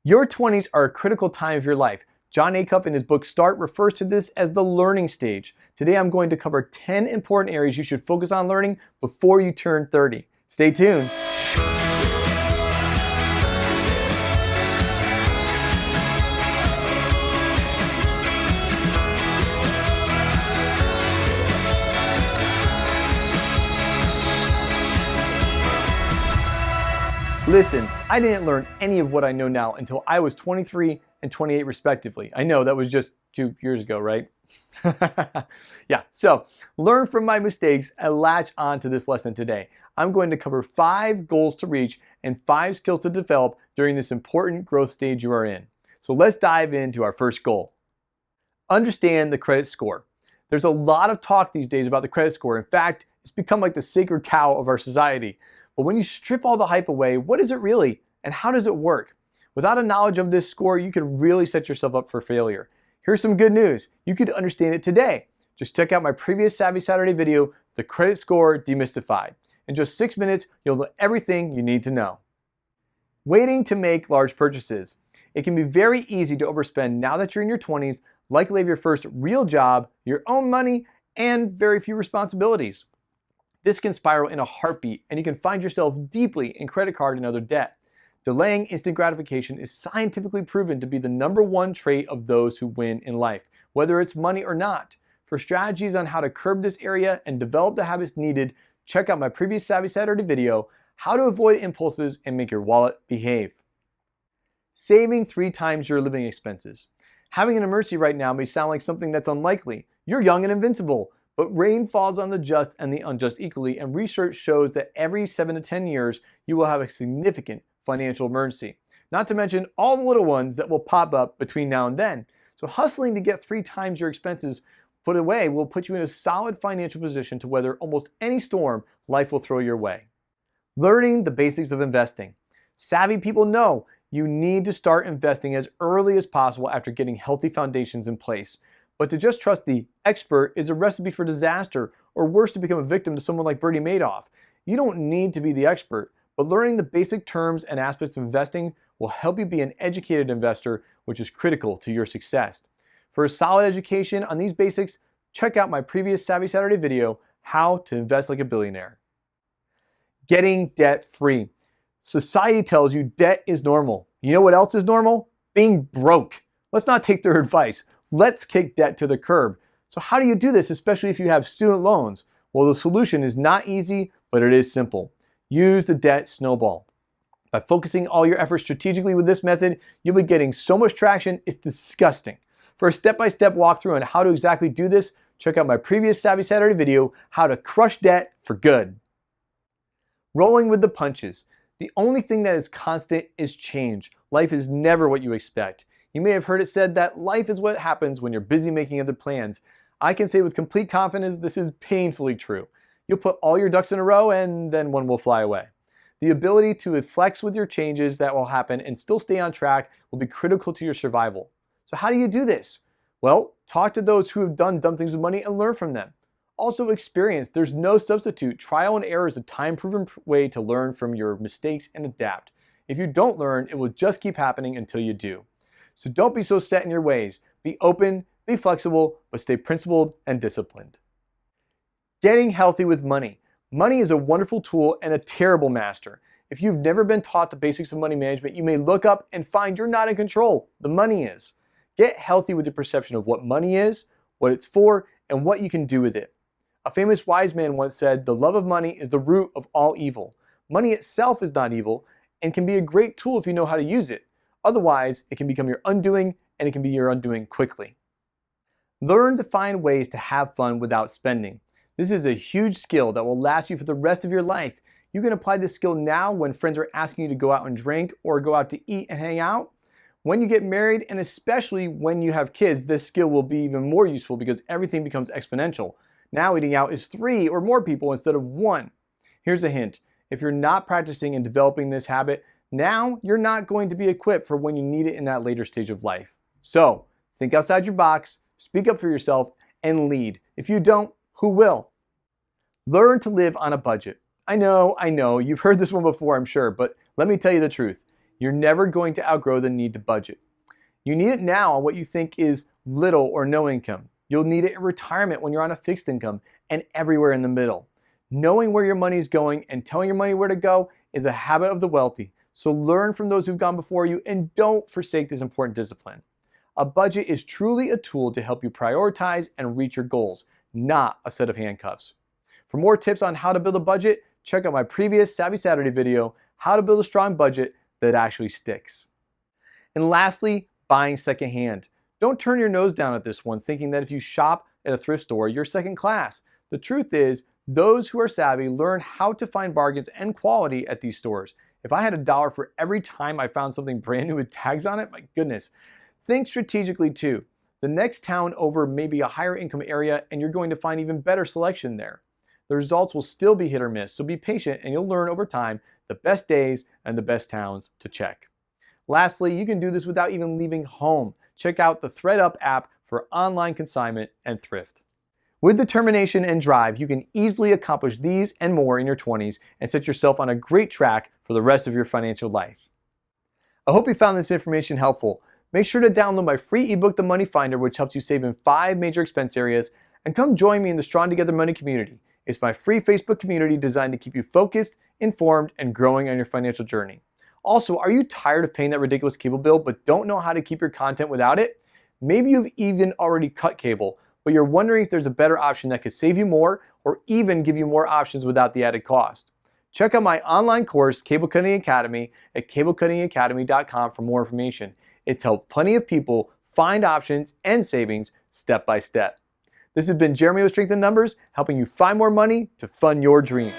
Your 20s are a critical time of your life. John Acuff in his book Start refers to this as the learning stage. Today I'm going to cover 10 important areas you should focus on learning before you turn 30. Stay tuned. Listen, I didn't learn any of what I know now until I was 23 and 28 respectively. I know that was just 2 years ago, right? Yeah, so learn from my mistakes and latch on to this lesson today. I'm going to cover 5 goals to reach and 5 skills to develop during this important growth stage you are in. So let's dive into our first goal. Understand the credit score. There's a lot of talk these days about the credit score. In fact, it's become like the sacred cow of our society. But when you strip all the hype away, what is it really and how does it work? Without a knowledge of this score, you can really set yourself up for failure. Here's some good news. You could understand it today. Just check out my previous Savvy Saturday video, The Credit Score Demystified. In just 6 minutes, you'll know everything you need to know. Waiting to make large purchases. It can be very easy to overspend now that you're in your 20s, likely have your first real job, your own money, and very few responsibilities. This can spiral in a heartbeat, and you can find yourself deeply in credit card and other debt. Delaying instant gratification is scientifically proven to be the #1 trait of those who win in life, whether it's money or not. For strategies on how to curb this area and develop the habits needed, check out my previous Savvy Saturday video, How to Avoid Impulses and Make Your Wallet Behave. Saving 3 times your living expenses. Having an emergency right now may sound like something that's unlikely. You're young and invincible. But rain falls on the just and the unjust equally, and research shows that every 7 to 10 years, you will have a significant financial emergency. Not to mention all the little ones that will pop up between now and then. So hustling to get 3 times your expenses put away will put you in a solid financial position to weather almost any storm life will throw your way. Learning the basics of investing. Savvy people know you need to start investing as early as possible after getting healthy foundations in place. But to just trust the expert is a recipe for disaster, or worse, to become a victim to someone like Bernie Madoff. You don't need to be the expert, but learning the basic terms and aspects of investing will help you be an educated investor, which is critical to your success. For a solid education on these basics, check out my previous Savvy Saturday video, How to Invest Like a Billionaire. Getting debt-free. Society tells you debt is normal. You know what else is normal? Being broke. Let's not take their advice. Let's kick debt to the curb. So how do you do this, especially if you have student loans? Well, the solution is not easy, but it is simple. Use the debt snowball. By focusing all your efforts strategically with this method, you'll be getting so much traction, it's disgusting. For a step-by-step walkthrough on how to exactly do this, check out my previous Savvy Saturday video, How to Crush Debt for Good. Rolling with the punches. The only thing that is constant is change. Life is never what you expect. You may have heard it said that life is what happens when you're busy making other plans. I can say with complete confidence this is painfully true. You'll put all your ducks in a row and then one will fly away. The ability to flex with your changes that will happen and still stay on track will be critical to your survival. So how do you do this? Well, talk to those who have done dumb things with money and learn from them. Also experience. There's no substitute. Trial and error is a time-proven way to learn from your mistakes and adapt. If you don't learn, it will just keep happening until you do. So don't be so set in your ways. Be open, be flexible, but stay principled and disciplined. Getting healthy with money. Money is a wonderful tool and a terrible master. If you've never been taught the basics of money management, you may look up and find you're not in control. The money is. Get healthy with your perception of what money is, what it's for, and what you can do with it. A famous wise man once said, "The love of money is the root of all evil." Money itself is not evil and can be a great tool if you know how to use it. Otherwise, it can become your undoing, and it can be your undoing quickly. Learn to find ways to have fun without spending. This is a huge skill that will last you for the rest of your life. You can apply this skill now when friends are asking you to go out and drink or go out to eat and hang out. When you get married, and especially when you have kids, this skill will be even more useful because everything becomes exponential. Now eating out is 3 or more people instead of 1. Here's a hint. If you're not practicing and developing this habit, now you're not going to be equipped for when you need it in that later stage of life. So think outside your box, speak up for yourself, and lead. If you don't, who will? Learn to live on a budget. I know, you've heard this one before, I'm sure, but let me tell you the truth. You're never going to outgrow the need to budget. You need it now on what you think is little or no income. You'll need it in retirement when you're on a fixed income, and everywhere in the middle. Knowing where your money is going and telling your money where to go is a habit of the wealthy. So learn from those who've gone before you and don't forsake this important discipline. A budget is truly a tool to help you prioritize and reach your goals, not a set of handcuffs. For more tips on how to build a budget, check out my previous Savvy Saturday video, How to Build a Strong Budget That Actually Sticks. And lastly, buying secondhand. Don't turn your nose down at this one, thinking that if you shop at a thrift store, you're second class. The truth is, those who are savvy learn how to find bargains and quality at these stores. If I had $1 for every time I found something brand new with tags on it, my goodness. Think strategically too. The next town over may be a higher income area and you're going to find even better selection there. The results will still be hit or miss, so be patient and you'll learn over time the best days and the best towns to check. Lastly, you can do this without even leaving home. Check out the ThreadUp app for online consignment and thrift. With determination and drive, you can easily accomplish these and more in your 20s and set yourself on a great track for the rest of your financial life. I hope you found this information helpful. Make sure to download my free ebook, The Money Finder, which helps you save in 5 major expense areas, and come join me in the Strong Together Money community. It's my free Facebook community designed to keep you focused, informed, and growing on your financial journey. Also, are you tired of paying that ridiculous cable bill but don't know how to keep your content without it? Maybe you've even already cut cable, but you're wondering if there's a better option that could save you more or even give you more options without the added cost. Check out my online course, Cable Cutting Academy, at cablecuttingacademy.com for more information. It's helped plenty of people find options and savings step by step. This has been Jeremy with Strength in Numbers, helping you find more money to fund your dreams.